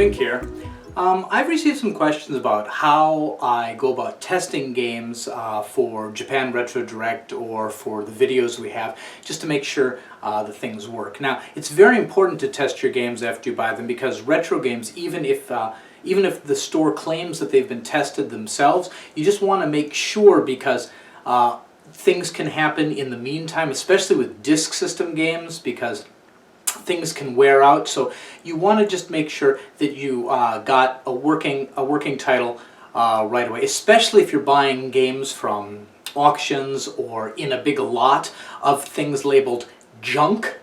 Vink here. I've received some questions about how I go about testing games for Japan Retro Direct or for the videos we have, just to make sure the things work. Now, it's very important to test your games after you buy them, because retro games, even if the store claims that they've been tested themselves, you just want to make sure, because things can happen in the meantime, especially with disk system games, because things can wear out. So you want to just make sure that you got a working title right away, especially if you're buying games from auctions or in a big lot of things labeled junk,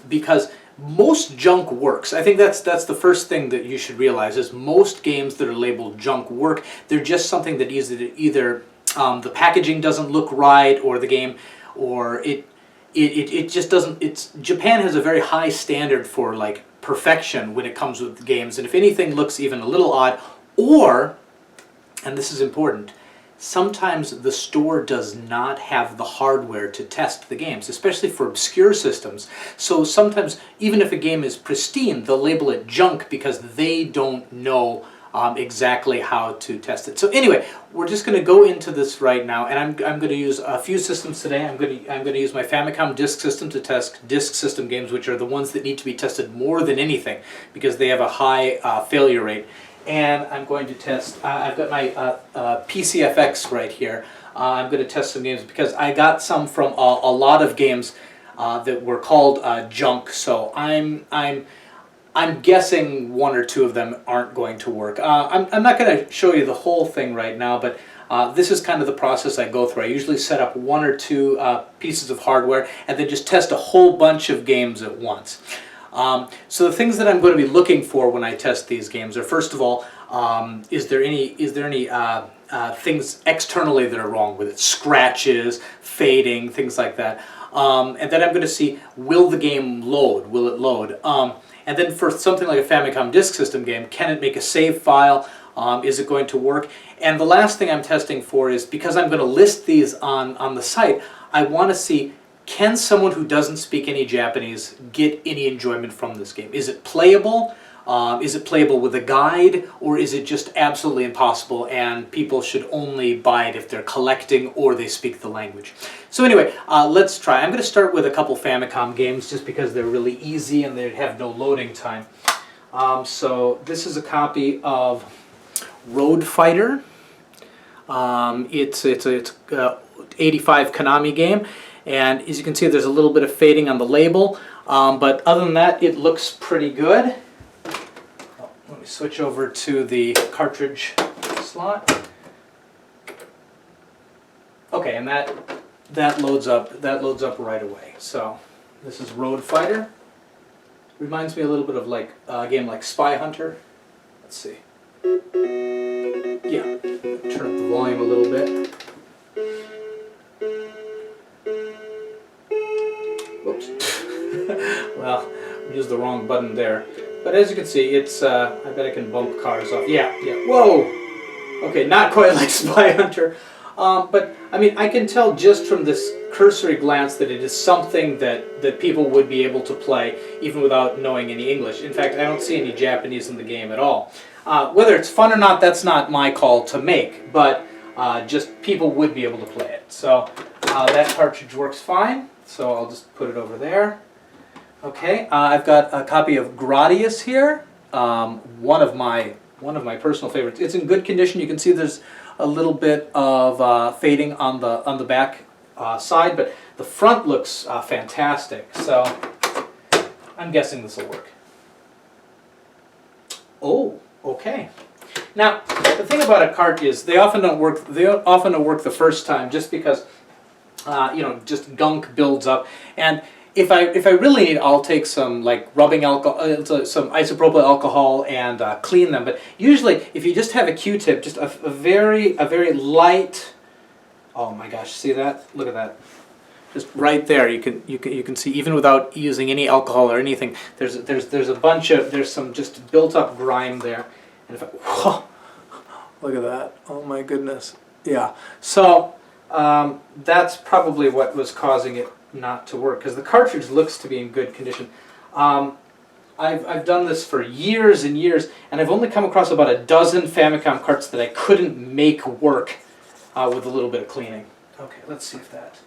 because most junk works. I think that's the first thing that you should realize, is most games that are labeled junk work. They're just something that either the packaging doesn't look right, or the game, or it just doesn't. Japan has a very high standard for like perfection when it comes with games, and if anything looks even a little odd, or, and this is important, sometimes the store does not have the hardware to test the games, especially for obscure systems. So sometimes, even if a game is pristine, they'll label it junk because they don't know exactly how to test it. So anyway, we're just going to go into this right now, and I'm going to use a few systems today. I'm going to use my Famicom Disk System to test disk system games, which are the ones that need to be tested more than anything because they have a high failure rate. And I'm going to test, I've got my PCFX right here. I'm going to test some games because I got some from a lot of games that were called junk. So I'm guessing one or two of them aren't going to work. I'm not going to show you the whole thing right now, but this is kind of the process I go through. I usually set up one or two pieces of hardware and then just test a whole bunch of games at once. So the things that I'm going to be looking for when I test these games are, first of all, is there any things externally that are wrong with it? Scratches, fading, things like that. And then I'm going to see, will the game load? Will it load? And then for something like a Famicom Disk System game, can it make a save file? Is it going to work? And the last thing I'm testing for is, because I'm going to list these on the site, I want to see, can someone who doesn't speak any Japanese get any enjoyment from this game? Is it playable? Is it playable with a guide? Or is it just absolutely impossible and people should only buy it if they're collecting or they speak the language? So anyway, let's try. I'm going to start with a couple Famicom games just because they're really easy and they have no loading time. So this is a copy of Road Fighter. It's a 85 Konami game. And as you can see, there's a little bit of fading on the label, but other than that, it looks pretty good. Let me switch over to the cartridge slot. Okay, and that loads up right away. So this is Road Fighter. Reminds me a little bit of like a game like Spy Hunter. Let's see. Yeah, turn up the volume a little bit. Whoops. Well, I used the wrong button there. But as you can see, it's, I bet I can bump cars off. Yeah. Whoa! Okay, not quite like Spy Hunter. But, I mean, I can tell just from this cursory glance that it is something that people would be able to play even without knowing any English. In fact, I don't see any Japanese in the game at all. Whether it's fun or not, that's not my call to make, but just people would be able to play it. So that cartridge works fine. So I'll just put it over there. Okay, I've got a copy of Gradius here, one of my personal favorites. It's in good condition. You can see there's a little bit of fading on the back side, but the front looks fantastic. So I'm guessing this will work. Oh, okay. Now the thing about a cart is they often don't work. They often don't work the first time, just because. Just gunk builds up, and if I really need, I'll take some like rubbing alcohol, some isopropyl alcohol, and clean them. But usually, if you just have a Q-tip, just a very light. Oh my gosh! See that? Look at that! Just right there, you can see, even without using any alcohol or anything. There's a bunch of some just built up grime there, and if whoa, look at that! Oh my goodness! Yeah. So. That's probably what was causing it not to work, because the cartridge looks to be in good condition. I've done this for years and years, and I've only come across about a dozen Famicom carts that I couldn't make work with a little bit of cleaning. Okay, let's see if that...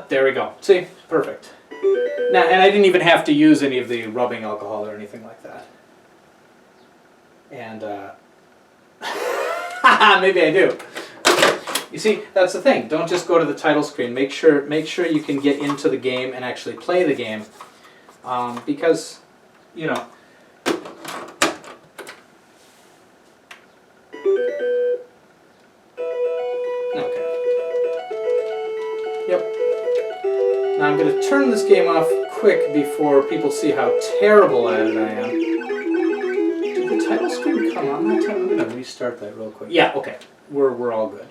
There we go. See? Perfect. Now, and I didn't even have to use any of the rubbing alcohol or anything like that. And, maybe I do. You see, that's the thing. Don't just go to the title screen. Make sure you can get into the game and actually play the game, because, you know. Okay. Yep. Now I'm going to turn this game off quick before people see how terrible at it I am. Did the title screen come on that time? I'm going to restart that real quick. Yeah. Okay. We're all good.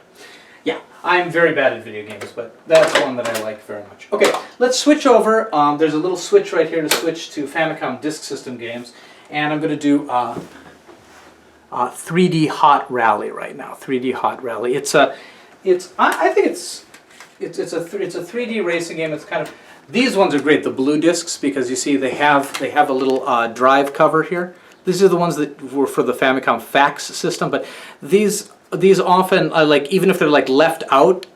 Yeah, I'm very bad at video games, but that's one that I like very much. Okay, let's switch over. There's a little switch right here to switch to Famicom Disk System games, and I'm going to do 3D Hot Rally right now. 3D Hot Rally. I think it's a 3D racing game. It's kind of, these ones are great. The blue discs, because you see they have a little drive cover here. These are the ones that were for the Famicom Fax system, but these often, like, even if they're like left out,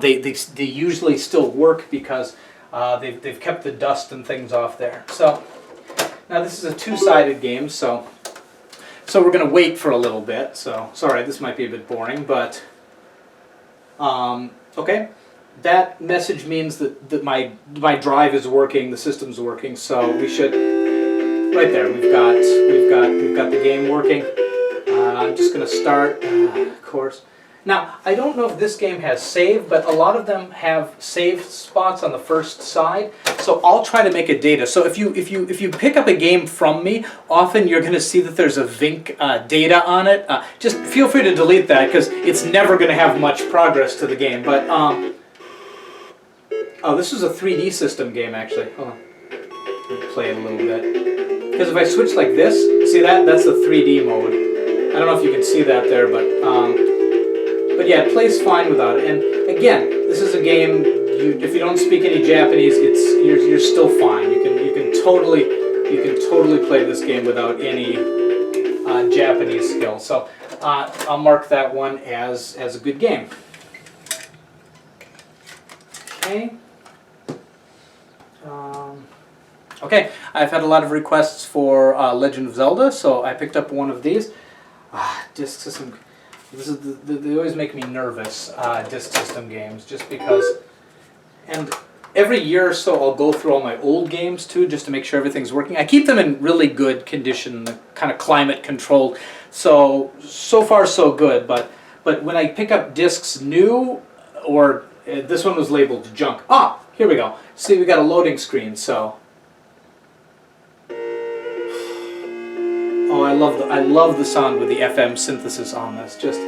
they usually still work because they've kept the dust and things off there. So now this is a two-sided game, so we're going to wait for a little bit. So sorry, this might be a bit boring, but okay. That message means that my drive is working, the system's working. So we should, right there, we've got the game working. I'm just going to start, of course. Now, I don't know if this game has save, but a lot of them have save spots on the first side. So I'll try to make a data. So if you pick up a game from me, often you're going to see that there's a Vink data on it. Just feel free to delete that because it's never going to have much progress to the game. But oh, this is a 3D system game actually. Hold on, let me play it a little bit. Because if I switch like this, see that? That's the 3D mode. I don't know if you can see that there, but yeah, it plays fine without it. And again, this is a game. If you don't speak any Japanese, you're still fine. You can totally play this game without any Japanese skill. So I'll mark that one as a good game. Okay. Okay, I've had a lot of requests for Legend of Zelda, so I picked up one of these. Disk system. They always make me nervous, disk system games, just because. And every year or so, I'll go through all my old games too, just to make sure everything's working. I keep them in really good condition, kind of climate controlled. So far so good. But when I pick up discs new, or this one was labeled junk. Ah, here we go. See, we got a loading screen. So. Oh, I love the sound with the FM synthesis on this. Just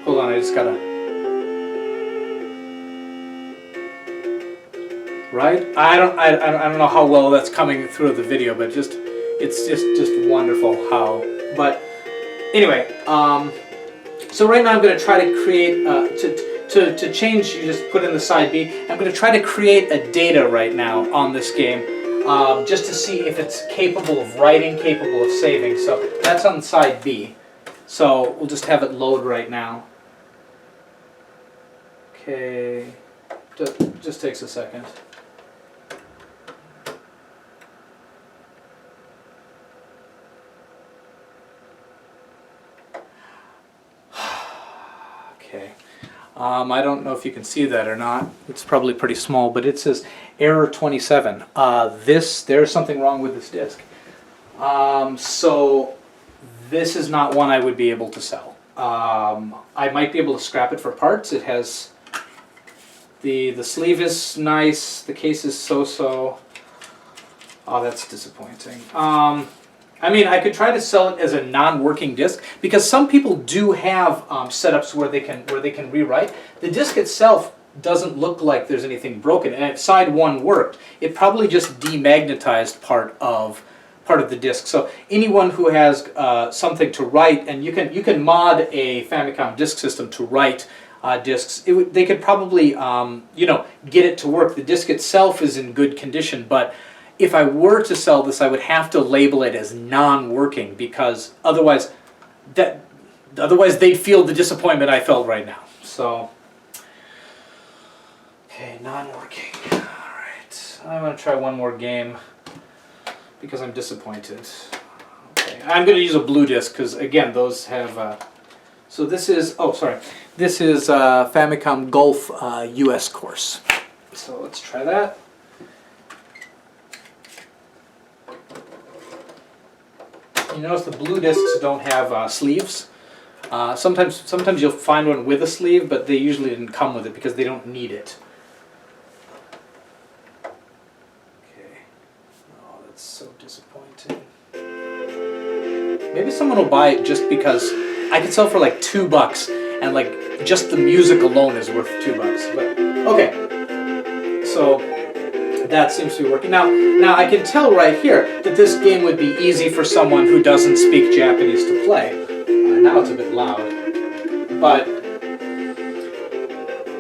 hold on, I just gotta. Right? I don't know how well that's coming through the video, but it's just wonderful how. But anyway, so right now I'm going to try to create to change. You just put in the side B. I'm going to try to create a data right now on this game. Just to see if it's capable of writing, capable of saving. So that's on side B. So we'll just have it load right now. Okay, just takes a second. Okay. I don't know if you can see that or not. It's probably pretty small, but it says error 27. There's something wrong with this disk. So this is not one I would be able to sell. I might be able to scrap it for parts. It has the sleeve is nice. The case is so. Oh, that's disappointing. I mean, I could try to sell it as a non-working disk because some people do have setups where they can rewrite. The disk itself doesn't look like there's anything broken, and if side 1 worked, it probably just demagnetized part of the disk. So anyone who has something to write, and you can mod a Famicom disk system to write discs, they could probably you know, get it to work. The disc itself is in good condition, but if I were to sell this, I would have to label it as non-working, because otherwise they'd feel the disappointment I felt right now. So, okay, non-working. All right, I'm gonna try one more game because I'm disappointed. Okay, I'm gonna use a blue disc because again, those have. So this is, oh sorry, this is Famicom Golf US course. So let's try that. You notice the blue discs don't have sleeves. Sometimes you'll find one with a sleeve, but they usually didn't come with it because they don't need it. Okay. Oh, that's so disappointing. Maybe someone will buy it just because I could sell for like $2, and like just the music alone is worth $2. But okay, so that seems to be working. Now I can tell right here that this game would be easy for someone who doesn't speak Japanese to play. Now it's a bit loud, but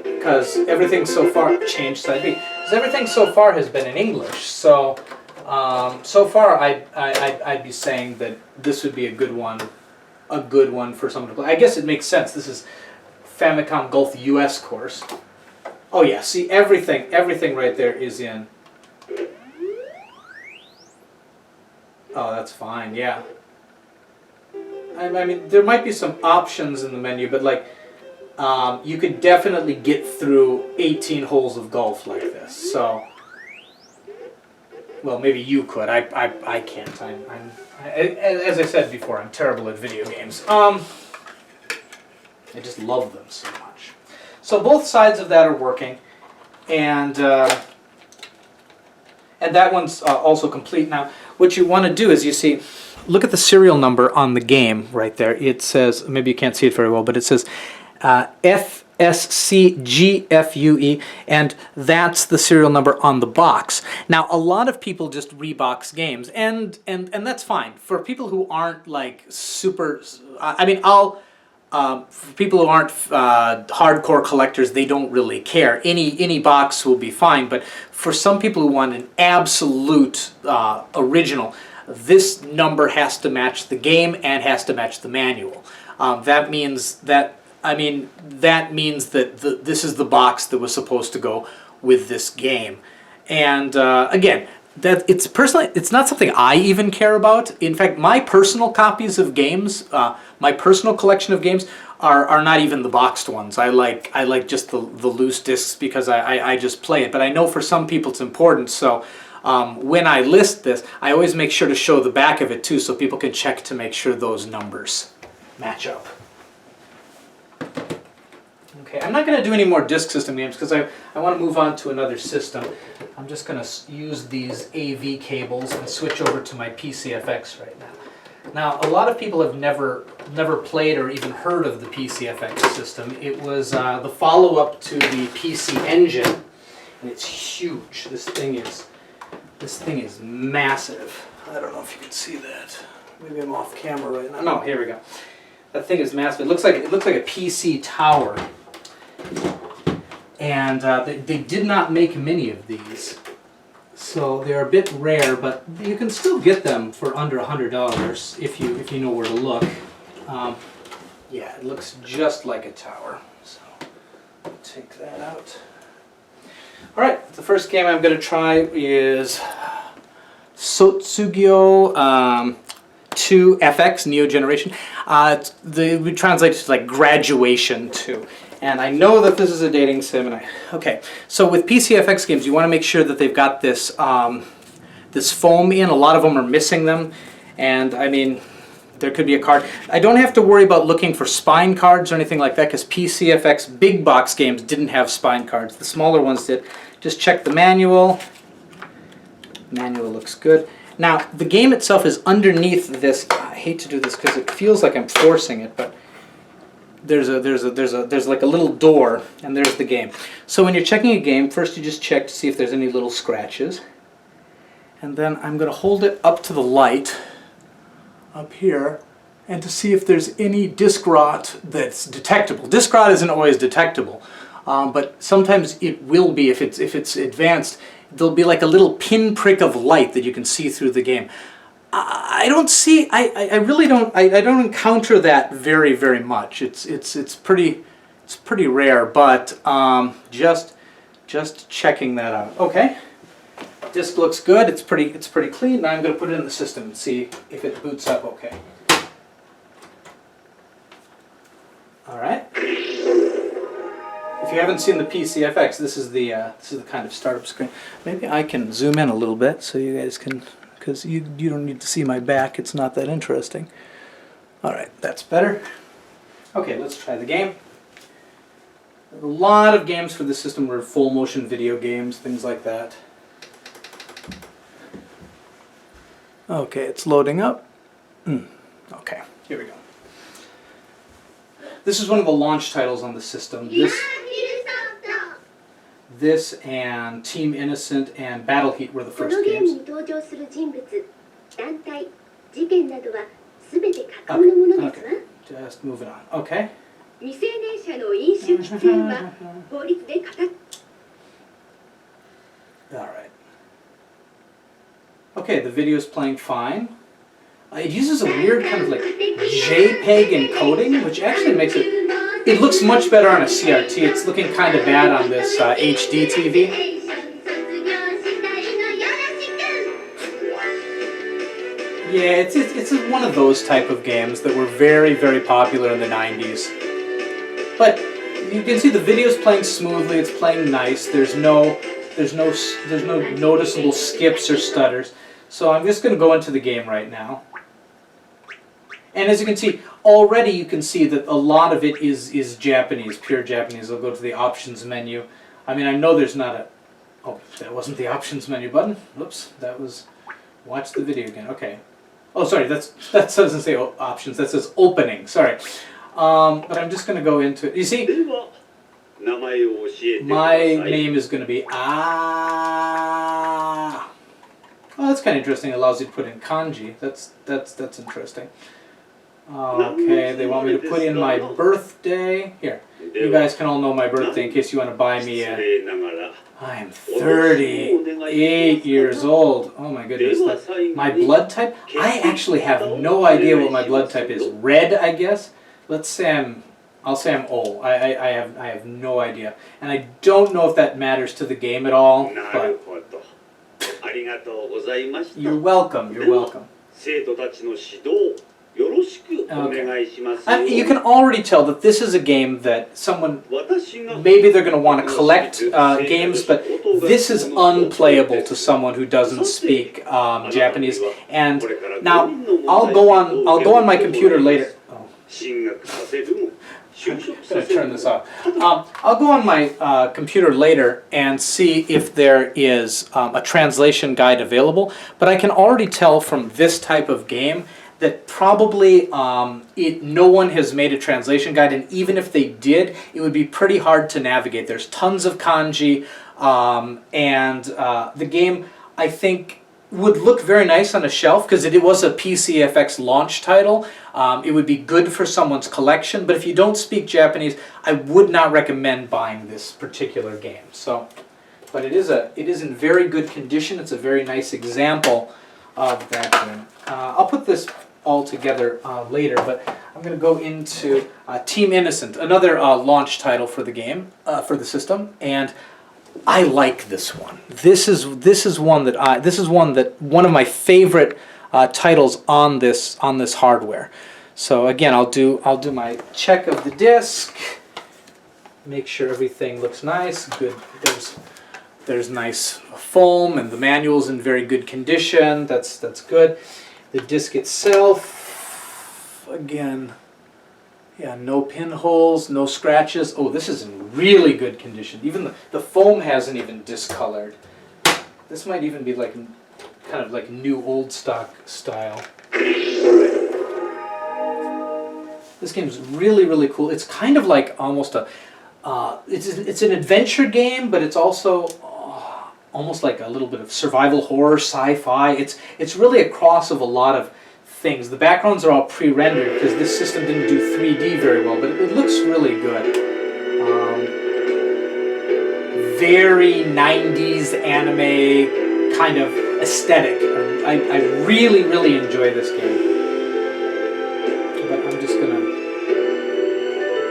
because everything so far changed side B, because everything so far has been in English. So so far I'd be saying that this would be a good one for someone to play. I guess it makes sense. This is Famicom Golf US course. Oh yeah, see everything right there is in. Oh, that's fine, yeah. I mean, there might be some options in the menu, but like, you could definitely get through 18 holes of golf like this. So, well, maybe you could. I can't. As I said before, I'm terrible at video games. I just love them so much. So both sides of that are working, and that one's also complete. Now, what you want to do is, you see, look at the serial number on the game right there. It says, maybe you can't see it very well, but it says FSCGFUE, and that's the serial number on the box. Now, a lot of people just rebox games, and that's fine. For people who aren't like super, I mean, for people who aren't hardcore collectors, they don't really care. Any box will be fine, but for some people who want an absolute original, this number has to match the game and has to match the manual. That means that this is the box that was supposed to go with this game. And again, that it's not something I even care about. In fact, my personal copies of games, my personal collection of games are not even the boxed ones. I like just the loose discs because I just play it. But I know for some people it's important, so when I list this, I always make sure to show the back of it too, so people can check to make sure those numbers match up. Okay, I'm not going to do any more disk system games because I want to move on to another system. I'm just going to use these AV cables and switch over to my PCFX right now. Now, a lot of people have never played or even heard of the PCFX system. It was the follow-up to the PC Engine, and it's huge. This thing is massive. I don't know if you can see that. Maybe I'm off camera right now. No, here we go. That thing is massive. It looks like a PC tower. And they did not make many of these, so they're a bit rare, but you can still get them for under $100 if you know where to look. Yeah, it looks just like a tower. So I'll take that out. All right, the first game I'm going to try is Sotsugyo 2 FX Neo Generation. We translate it to like Graduation 2. And I know that this is a dating sim, and okay. So with PCFX games, you want to make sure that they've got this this foam in. A lot of them are missing them, and I mean, there could be a card. I don't have to worry about looking for spine cards or anything like that because PCFX big box games didn't have spine cards. The smaller ones did. Just check the manual. Manual looks good. Now the game itself is underneath this. I hate to do this because it feels like I'm forcing it, but there's like a little door, and there's the game. So when you're checking a game, first you just check to see if there's any little scratches, and then I'm going to hold it up to the light up here, and to see if there's any disk rot that's detectable. Disk rot isn't always detectable, but sometimes it will be if it's advanced. There'll be like a little pinprick of light that you can see through the game. I don't see. I really don't. I don't encounter that very much. It's pretty rare. But just checking that out. Okay. Disk looks good. It's pretty clean. Now I'm going to put it in the system and see if it boots up okay. All right. If you haven't seen the PCFX, this is the kind of startup screen. Maybe I can zoom in a little bit so you guys can, because you don't need to see my back. It's not that interesting. All right, that's better. Okay, let's try the game. A lot of games for the system were full motion video games, things like that. Okay, it's loading up. Okay, here we go. This is one of the launch titles on the system. This and Team Innocent and Battle Heat were the first games. Okay, just moving on. Okay. Alright. Okay, the video is playing fine. It uses a weird kind of like JPEG encoding, which actually makes it looks much better on a CRT. It's looking kind of bad on this HD TV. Yeah, it's one of those type of games that were very popular in the 90s. But you can see the video's playing smoothly. It's playing nice. There's no noticeable skips or stutters. So I'm just going to go into the game right now. And as you can see, already you can see that a lot of it is Japanese, pure Japanese. I'll go to the options menu. I mean, I know there's not a... Oh, that wasn't the options menu button. Whoops, that was... Watch the video again. Okay. Oh, sorry, that doesn't say options. That says opening. Sorry. But I'm just going to go into it. You see, my name is going to be Ah. Oh, that's kind of interesting. It allows you to put in kanji. That's interesting. Okay, they want me to put in my birthday. Here, you guys can all know my birthday in case you want to buy me a... I am 38 years old. Oh my goodness. My blood type? I actually have no idea what my blood type is. Red, I guess? Let's say I'll say I'm O. I have no idea. And I don't know if that matters to the game at all, but... You're welcome, you're welcome. Okay. You can already tell that this is a game that someone, maybe they're going to want to collect games, but this is unplayable to someone who doesn't speak Japanese. And now I'll go on my computer later. Oh. I'm going to turn this off. I'll go on my computer later and see if there is a translation guide available, but I can already tell from this type of game that probably no one has made a translation guide, and even if they did, it would be pretty hard to navigate. There's tons of kanji, and the game, I think, would look very nice on a shelf because it was a PCFX launch title. It would be good for someone's collection, but if you don't speak Japanese, I would not recommend buying this particular game. So, but it is in very good condition. It's a very nice example of that game. I'll put this all together later, but I'm going to go into Team Innocent, another launch title for the game, for the system, and I like this one. This is one that one of my favorite titles on this hardware. So again, I'll do my check of the disc, make sure everything looks nice. Good. There's nice foam, and the manual's in very good condition. That's good. The disc itself, again, yeah, no pinholes, no scratches. Oh, this is in really good condition. Even the foam hasn't even discolored. This might even be like kind of like new old stock style. This game is really cool. It's kind of like almost a it's an adventure game, but it's also almost like a little bit of survival horror, sci-fi. It's really a cross of a lot of things. The backgrounds are all pre-rendered because this system didn't do 3D very well, but it looks really good. Very 90s anime kind of aesthetic. I really, really enjoy this game. But I'm just gonna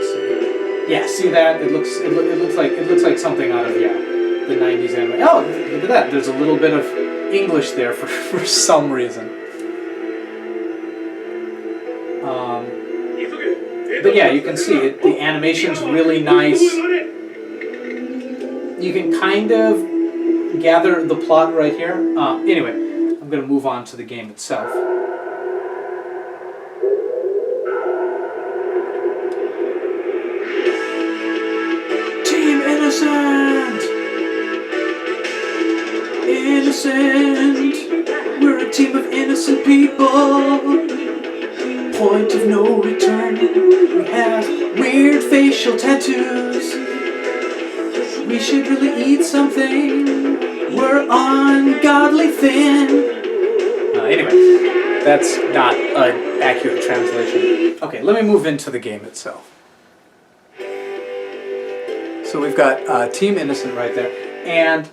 see. Yeah, see that? It looks like something out of the 90s anime. Oh, look at that! There's a little bit of English there for some reason. But yeah, you can see it. The animation's really nice. You can kind of gather the plot right here. Anyway, I'm going to move on to the game itself. Team Innocent! Innocent! We're a team of innocent people. Point of no return. We have weird facial tattoos. We should really eat something. We're ungodly thin. Anyway, that's not an accurate translation. Okay, let me move into the game itself. So we've got Team Innocent right there, and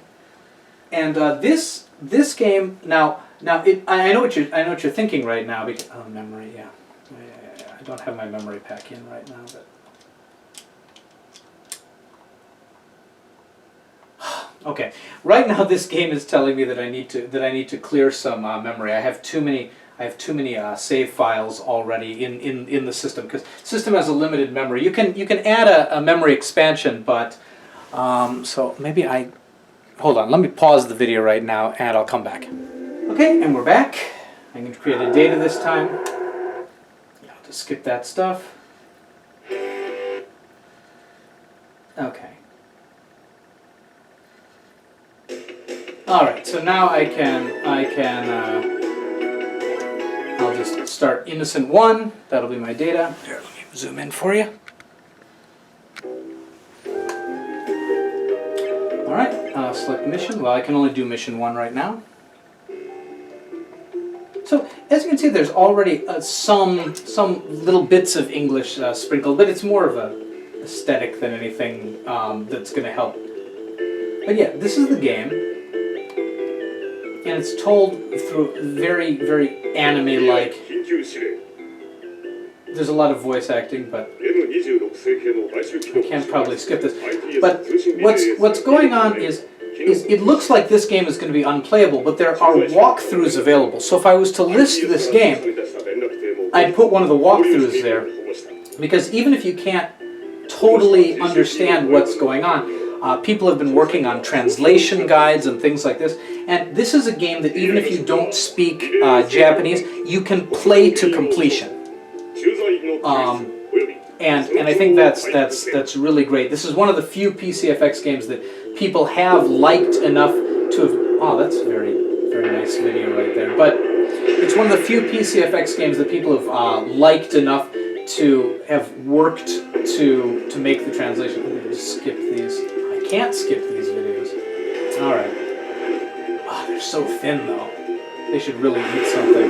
this game now I know what you're thinking right now. Because, oh, memory, yeah. I don't have my memory pack in right now, but. Okay, right now this game is telling me that I need to clear some memory. I have too many save files already in the system because the system has a limited memory. You can add a memory expansion, but so maybe hold on. Let me pause the video right now, and I'll come back. Okay, and we're back. I'm going to create a data this time. Yeah, I'll just skip that stuff. Okay. All right, so now I'll just start Innocent 1. That'll be my data. Here, let me zoom in for you. All right, select mission. Well, I can only do mission 1 right now. So, as you can see, there's already some little bits of English sprinkled, but it's more of a aesthetic than anything that's going to help. But yeah, this is the game. And it's told through very, very anime-like. There's a lot of voice acting, but I can't probably skip this. But what's going on is it looks like this game is going to be unplayable, but there are walkthroughs available. So if I was to list this game, I'd put one of the walkthroughs there, because even if you can't totally understand what's going on, people have been working on translation guides and things like this. And this is a game that even if you don't speak Japanese, you can play to completion. And I think that's really great. This is one of the few PCFX games that people have liked enough to have. Oh, that's very, very nice video right there. But it's one of the few PCFX games that people have liked enough to have worked to make the translation. I'm going to skip these. I can't skip these videos. All right. Oh, they're so thin though. They should really eat something.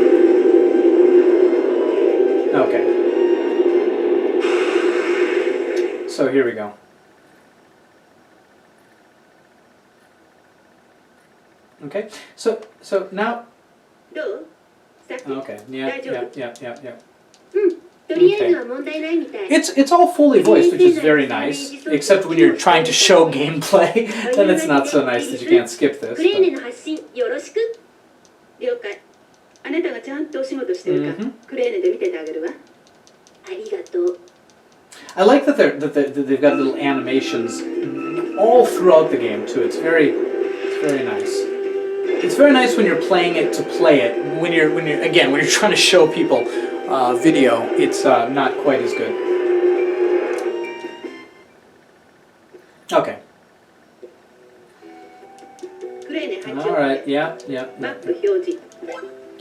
Okay. So here we go. Okay. So now. Okay. Yeah. Okay. It's all fully voiced, which is very nice, except when you're trying to show gameplay, then it's not so nice that you can't skip this. I like that they've got little animations all throughout the game too. It's very nice. It's very nice when you're playing it to play it. When you're trying to show people video, it's not quite as good. Okay. All right. Yeah.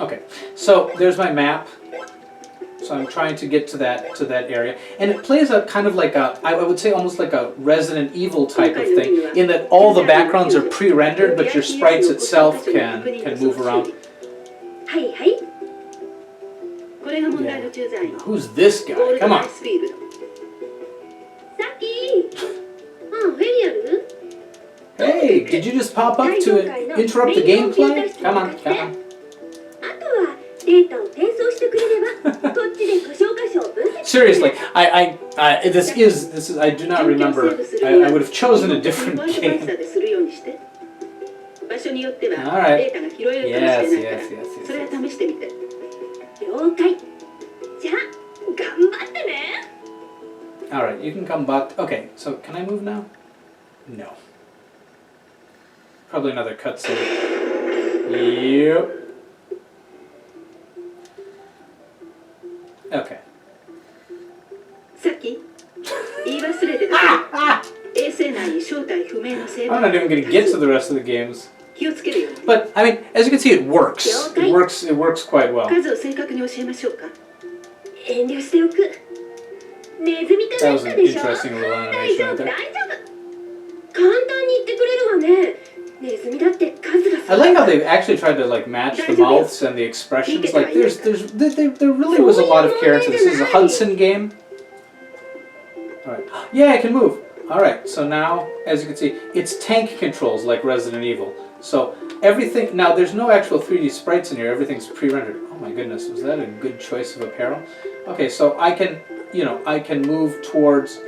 Okay. So there's my map. So I'm trying to get to that area, and it plays a kind of like I would say almost like a Resident Evil type of thing, in that all the backgrounds are pre-rendered, but your sprites itself can move around. れが問題の駐在員。 Who's this ゴー guy? ルド Come ライ on. スフィールド。さっき。フェリアル。 Hey, did you just pop up to interrupt the gameplay? Come on, come on. あとはデータを転送してくれれば、こっちで故障箇所を分析。 Seriously, this is. I do not remember. I would have chosen a different game. 場所によっては Alright. データが拾えるかもしれないから Yes. それは試してみて。了解。じゃあ頑張ってね。 All right, you can come back. Okay, so can I move now? No. Probably another cutscene. Yep. Okay. さっき言い忘れてた。衛星内に正体不明の生 I'm not even going to get to the rest of the games. 気をつけるよ。 But I mean, as you can see, it works. It works quite well. 数を正確に教えましょうか。遠慮しておく。ネズミと That なっ was た an でしょ。 interesting little 大 animation 丈 right 夫 there. 大丈夫。簡単に言ってくれるわね。ネズミだって数が I like how they actually tried to like match the mouths and the expressions. Like there really was a lot of care to this. This is a Hudson game. All right. Yeah, I can move. All right. So now, as you can see, it's tank controls like Resident Evil. So everything now there's no actual 3D sprites in here. Everything's pre-rendered. Oh my goodness, was that a good choice of apparel? Okay, so I can, I can move towards.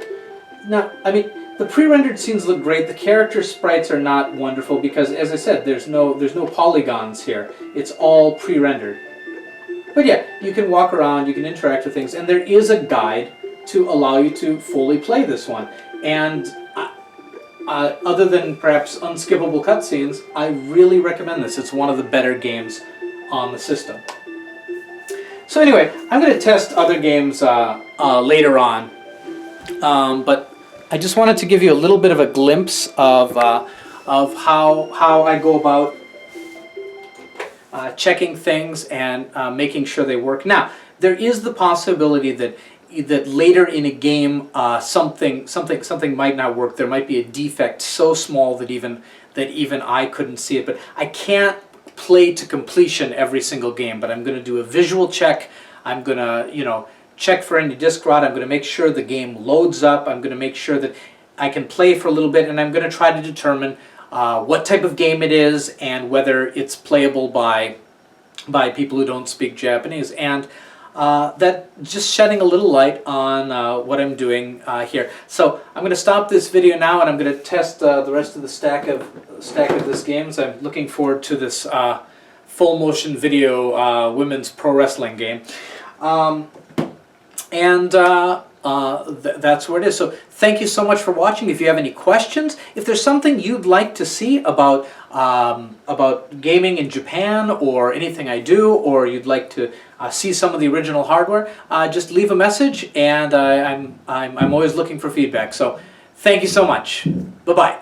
Now, I mean, the pre-rendered scenes look great. The character sprites are not wonderful because, as I said, there's no polygons here. It's all pre-rendered. But yeah, you can walk around, you can interact with things, and there is a guide to allow you to fully play this one. And other than perhaps unskippable cutscenes, I really recommend this. It's one of the better games on the system. So anyway, I'm going to test other games later on, but I just wanted to give you a little bit of a glimpse of how I go about checking things and making sure they work. Now, there is the possibility that later in a game something might not work. There might be a defect so small that even I couldn't see it. But I can't play to completion every single game. But I'm going to do a visual check. I'm going to check for any disk rot. I'm going to make sure the game loads up. I'm going to make sure that I can play for a little bit, and I'm going to try to determine what type of game it is and whether it's playable by people who don't speak Japanese. And that just shedding a little light on what I'm doing here. So I'm going to stop this video now, and I'm going to test the rest of the stack of this games. I'm looking forward to this full motion video women's pro wrestling game. That's where it is. So thank you so much for watching. If you have any questions, if there's something you'd like to see about gaming in Japan or anything I do, or you'd like to see some of the original hardware, just leave a message, and I'm always looking for feedback. So thank you so much. Bye-bye.